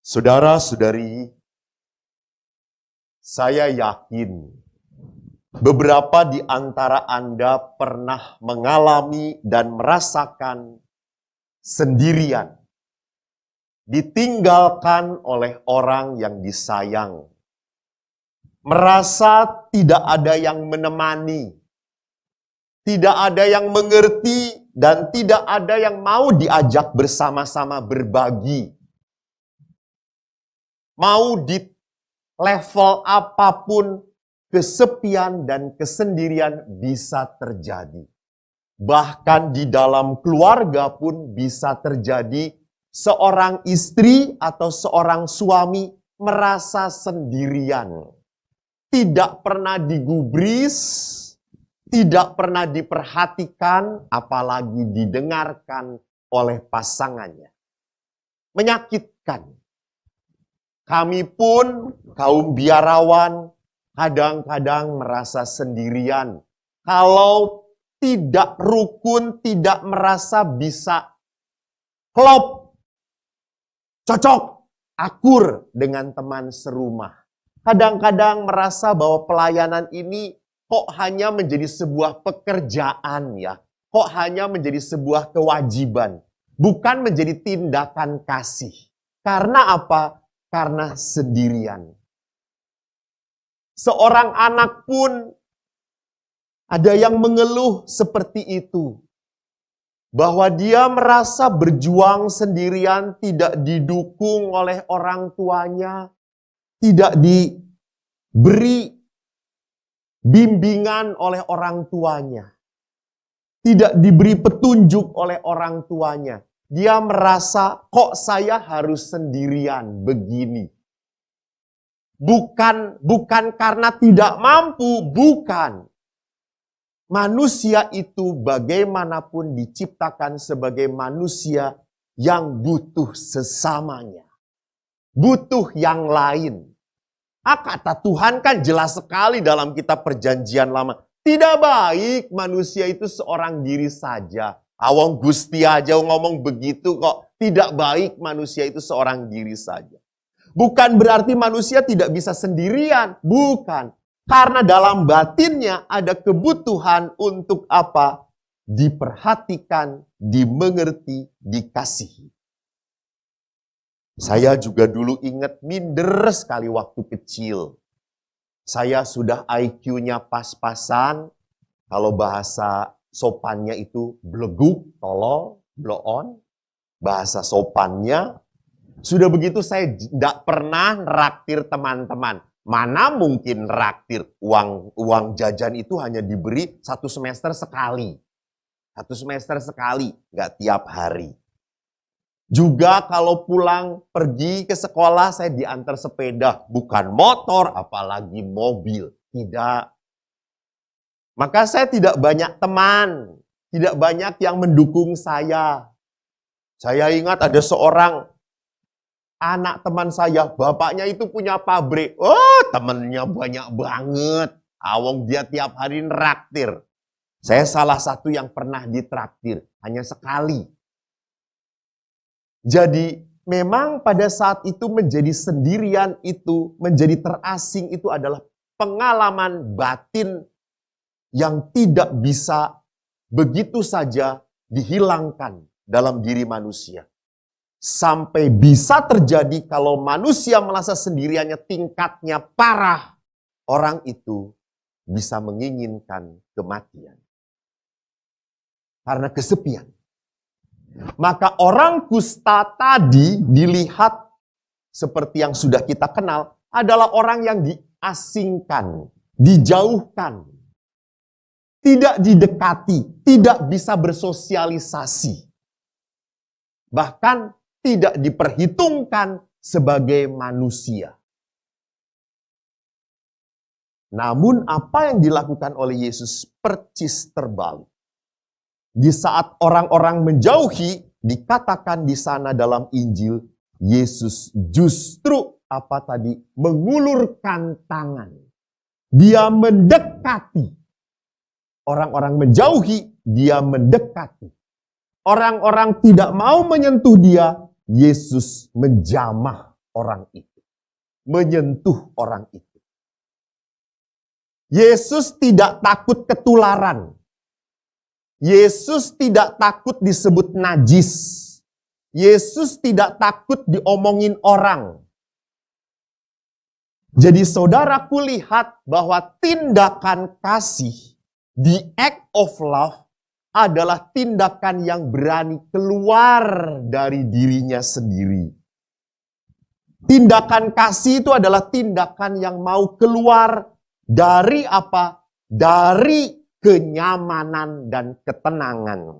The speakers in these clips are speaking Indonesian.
Saudara-saudari, saya yakin beberapa di antara Anda pernah mengalami dan merasakan sendirian, ditinggalkan oleh orang yang disayang, merasa tidak ada yang menemani, tidak ada yang mengerti, dan tidak ada yang mau diajak bersama-sama berbagi. Mau di level apapun, kesepian dan kesendirian bisa terjadi. Bahkan di dalam keluarga pun bisa terjadi seorang istri atau seorang suami merasa sendirian. Tidak pernah digubris, tidak pernah diperhatikan, apalagi didengarkan oleh pasangannya. Menyakitkan. Kami pun, kaum biarawan, kadang-kadang merasa sendirian. Kalau tidak rukun, tidak merasa bisa klop, cocok, akur dengan teman serumah. Kadang-kadang merasa bahwa pelayanan ini kok hanya menjadi sebuah pekerjaan ya. Kok hanya menjadi sebuah kewajiban. Bukan menjadi tindakan kasih. Karena apa? Karena sendirian. Seorang anak pun ada yang mengeluh seperti itu. Bahwa dia merasa berjuang sendirian, tidak didukung oleh orang tuanya, tidak diberi bimbingan oleh orang tuanya, tidak diberi petunjuk oleh orang tuanya. Dia merasa, kok saya harus sendirian begini. Bukan karena tidak mampu, bukan. Manusia itu bagaimanapun diciptakan sebagai manusia yang butuh sesamanya. Butuh yang lain. Kata Tuhan kan jelas sekali dalam kitab Perjanjian Lama. Tidak baik manusia itu seorang diri saja. Awang Gusti aja ngomong begitu kok. Tidak baik manusia itu seorang diri saja. Bukan berarti manusia tidak bisa sendirian. Bukan. Karena dalam batinnya ada kebutuhan untuk apa? Diperhatikan, dimengerti, dikasihi. Saya juga dulu ingat minder sekali waktu kecil. Saya sudah IQ-nya pas-pasan. Kalau bahasa sopannya itu bleguk, tolol, blow on. Bahasa sopannya. Sudah begitu saya tidak pernah raktir teman-teman. Mana mungkin raktir? Uang jajan itu hanya diberi 1 semester sekali. 1 semester sekali, nggak tiap hari. Juga kalau pulang pergi ke sekolah saya diantar sepeda. Bukan motor, apalagi mobil. Tidak. Maka saya tidak banyak teman. Tidak banyak yang mendukung saya. Saya ingat ada seorang anak teman saya, bapaknya itu punya pabrik. Oh, temennya banyak banget. Awong dia tiap hari neraktir. Saya salah satu yang pernah ditraktir. Hanya sekali. Jadi memang pada saat itu menjadi sendirian itu, menjadi terasing itu adalah pengalaman batin yang tidak bisa begitu saja dihilangkan dalam diri manusia. Sampai bisa terjadi kalau manusia merasa sendiriannya tingkatnya parah, orang itu bisa menginginkan kematian. Karena kesepian. Maka orang kusta tadi dilihat seperti yang sudah kita kenal adalah orang yang diasingkan, dijauhkan, tidak didekati, tidak bisa bersosialisasi. Bahkan tidak diperhitungkan sebagai manusia. Namun apa yang dilakukan oleh Yesus percis terbalik. Di saat orang-orang menjauhi, dikatakan di sana dalam Injil, Yesus justru apa tadi? Mengulurkan tangan. Dia mendekati. Orang-orang menjauhi, dia mendekati. Orang-orang tidak mau menyentuh dia, Yesus menjamah orang itu, menyentuh orang itu. Yesus tidak takut ketularan. Yesus tidak takut disebut najis. Yesus tidak takut diomongin orang. Jadi saudaraku lihat bahwa tindakan kasih, the act of love, adalah tindakan yang berani keluar dari dirinya sendiri. Tindakan kasih itu adalah tindakan yang mau keluar dari apa? Dari kenyamanan dan ketenangan.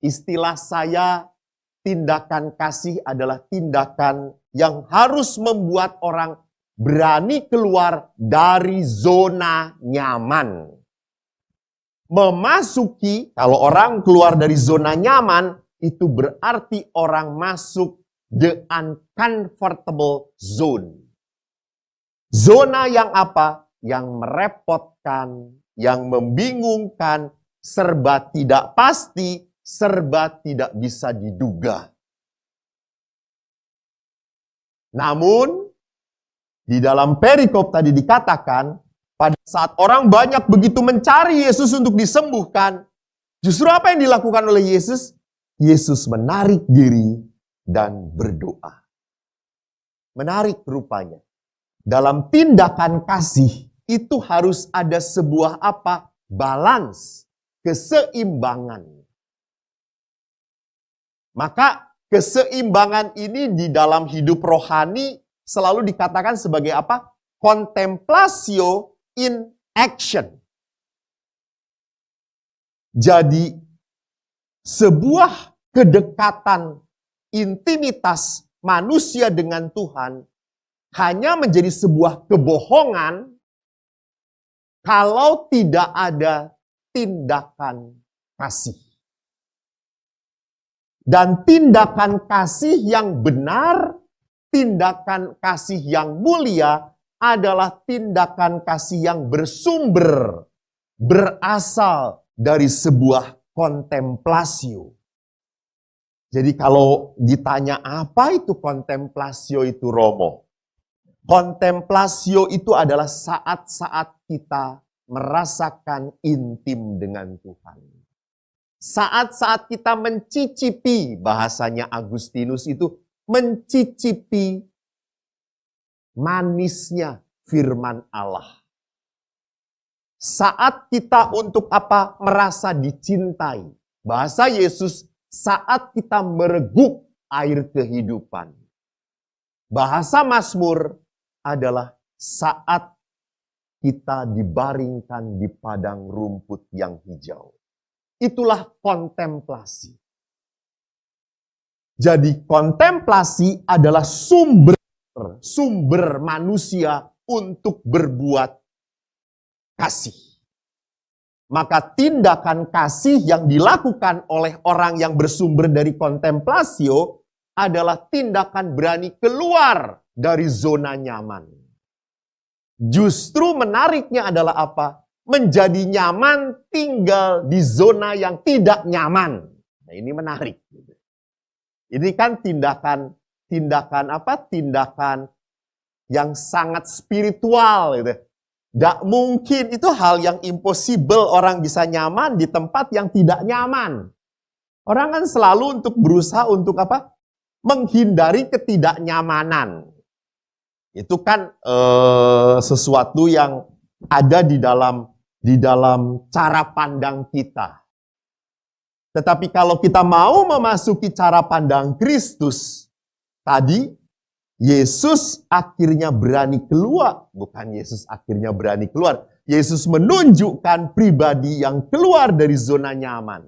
Istilah saya, tindakan kasih adalah tindakan yang harus membuat orang berani keluar dari zona nyaman. Memasuki, kalau orang keluar dari zona nyaman, itu berarti orang masuk the uncomfortable zone. Zona yang apa? Yang merepotkan, yang membingungkan, serba tidak pasti, serba tidak bisa diduga. Namun, di dalam perikop tadi dikatakan, pada saat orang banyak begitu mencari Yesus untuk disembuhkan, justru apa yang dilakukan oleh Yesus? Yesus menarik diri dan berdoa. Menarik rupanya. Dalam tindakan kasih, itu harus ada sebuah apa? Balance, keseimbangan. Maka keseimbangan ini di dalam hidup rohani selalu dikatakan sebagai apa? Contemplatio in action. Jadi sebuah kedekatan intimitas manusia dengan Tuhan hanya menjadi sebuah kebohongan kalau tidak ada tindakan kasih. Dan tindakan kasih yang benar, tindakan kasih yang mulia adalah tindakan kasih yang bersumber, berasal dari sebuah kontemplasio. Jadi kalau ditanya apa itu kontemplasio itu, Romo? Kontemplasio itu adalah saat-saat kita merasakan intim dengan Tuhan. Saat-saat kita mencicipi, bahasanya Agustinus itu, mencicipi manisnya firman Allah. Saat kita untuk apa? Merasa dicintai. Bahasa Yesus, saat kita mereguk air kehidupan. Bahasa Mazmur adalah saat kita dibaringkan di padang rumput yang hijau. Itulah kontemplasi. Jadi kontemplasi adalah sumber manusia untuk berbuat kasih. Maka tindakan kasih yang dilakukan oleh orang yang bersumber dari kontemplasio adalah tindakan berani keluar dari zona nyaman. Justru menariknya adalah apa? Menjadi nyaman tinggal di zona yang tidak nyaman. Nah, ini menarik. Ini kan tindakan apa? Tindakan yang sangat spiritual gitu. Tidak mungkin, itu hal yang impossible orang bisa nyaman di tempat yang tidak nyaman. Orang kan selalu untuk berusaha untuk apa? Menghindari ketidaknyamanan. Itu kan sesuatu yang ada di dalam cara pandang kita. Tetapi kalau kita mau memasuki cara pandang Kristus, tadi Yesus akhirnya berani keluar. Bukan Yesus akhirnya berani keluar. Yesus menunjukkan pribadi yang keluar dari zona nyaman.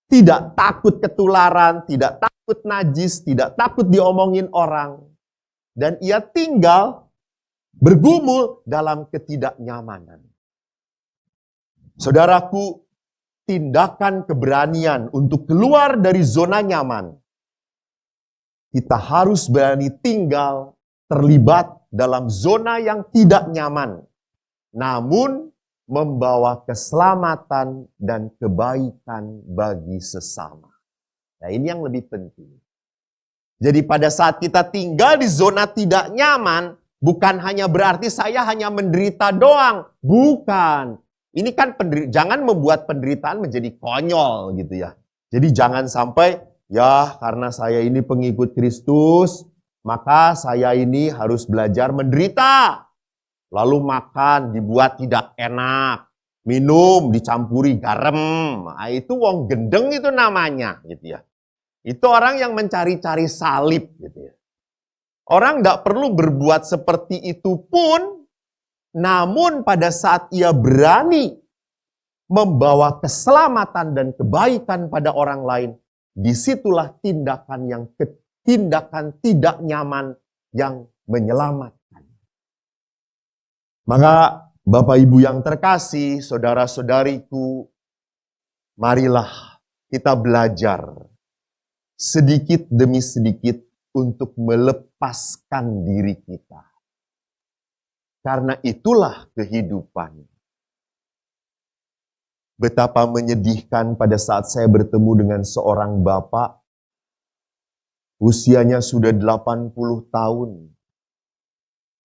Tidak takut ketularan, tidak takut najis, tidak takut diomongin orang. Dan ia tinggal bergumul dalam ketidaknyamanan. Saudaraku, tindakan keberanian untuk keluar dari zona nyaman, kita harus berani tinggal terlibat dalam zona yang tidak nyaman, namun membawa keselamatan dan kebaikan bagi sesama. Nah, ini yang lebih penting. Jadi pada saat kita tinggal di zona tidak nyaman, bukan hanya berarti saya hanya menderita doang. Bukan. Ini kan jangan membuat penderitaan menjadi konyol gitu ya. Jadi jangan sampai, ya karena saya ini pengikut Kristus, maka saya ini harus belajar menderita. Lalu makan dibuat tidak enak. Minum dicampuri garam. Nah, itu wong gendeng itu namanya gitu ya. Itu orang yang mencari-cari salib gitu ya. Orang tidak perlu berbuat seperti itu pun, namun pada saat ia berani membawa keselamatan dan kebaikan pada orang lain, disitulah tindakan tidak nyaman yang menyelamatkan. Maka Bapak Ibu yang terkasih, saudara-saudariku, marilah kita belajar sedikit demi sedikit untuk melepaskan diri kita. Karena itulah kehidupan. Betapa menyedihkan pada saat saya bertemu dengan seorang bapak, usianya sudah 80 tahun.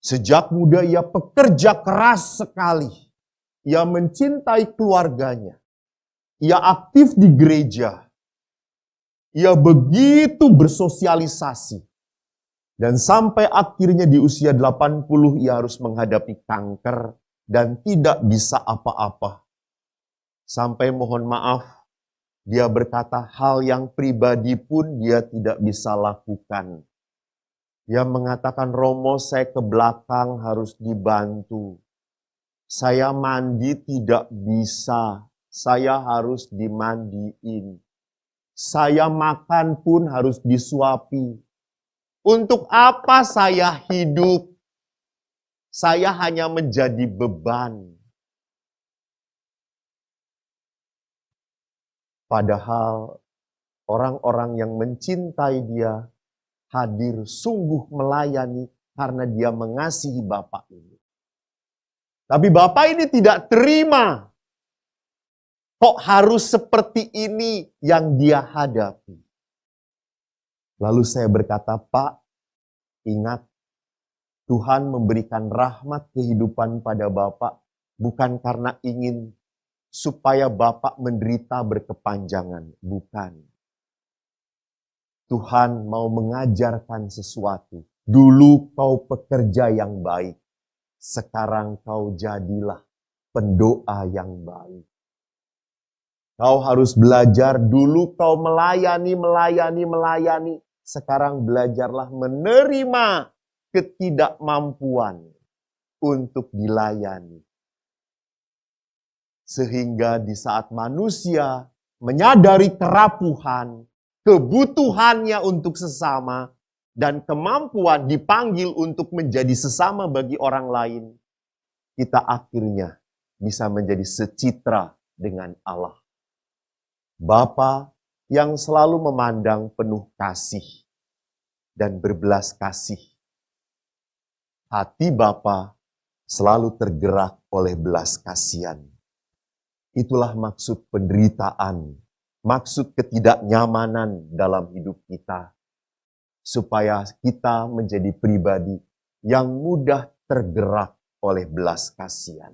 Sejak muda ia pekerja keras sekali. Ia mencintai keluarganya. Ia aktif di gereja. Ia begitu bersosialisasi. Dan sampai akhirnya di usia 80 ia harus menghadapi kanker dan tidak bisa apa-apa. Sampai mohon maaf, dia berkata hal yang pribadi pun dia tidak bisa lakukan. Dia mengatakan, Romo, saya ke belakang harus dibantu. Saya mandi tidak bisa, saya harus dimandiin. Saya makan pun harus disuapi. Untuk apa saya hidup? Saya hanya menjadi beban. Padahal orang-orang yang mencintai dia hadir sungguh melayani karena dia mengasihi Bapak ini. Tapi Bapak ini tidak terima. Kok harus seperti ini yang dia hadapi? Lalu saya berkata, Pak, ingat, Tuhan memberikan rahmat kehidupan pada Bapak bukan karena ingin supaya Bapak menderita berkepanjangan. Bukan. Tuhan mau mengajarkan sesuatu. Dulu kau pekerja yang baik. Sekarang kau jadilah pendoa yang baik. Kau harus belajar, dulu kau melayani. Sekarang belajarlah menerima ketidakmampuan untuk dilayani. Sehingga di saat manusia menyadari kerapuhan, kebutuhannya untuk sesama, dan kemampuan dipanggil untuk menjadi sesama bagi orang lain, kita akhirnya bisa menjadi secitra dengan Allah. Bapa yang selalu memandang penuh kasih dan berbelas kasih. Hati Bapa selalu tergerak oleh belas kasihan. Itulah maksud penderitaan, maksud ketidaknyamanan dalam hidup kita. Supaya kita menjadi pribadi yang mudah tergerak oleh belas kasihan.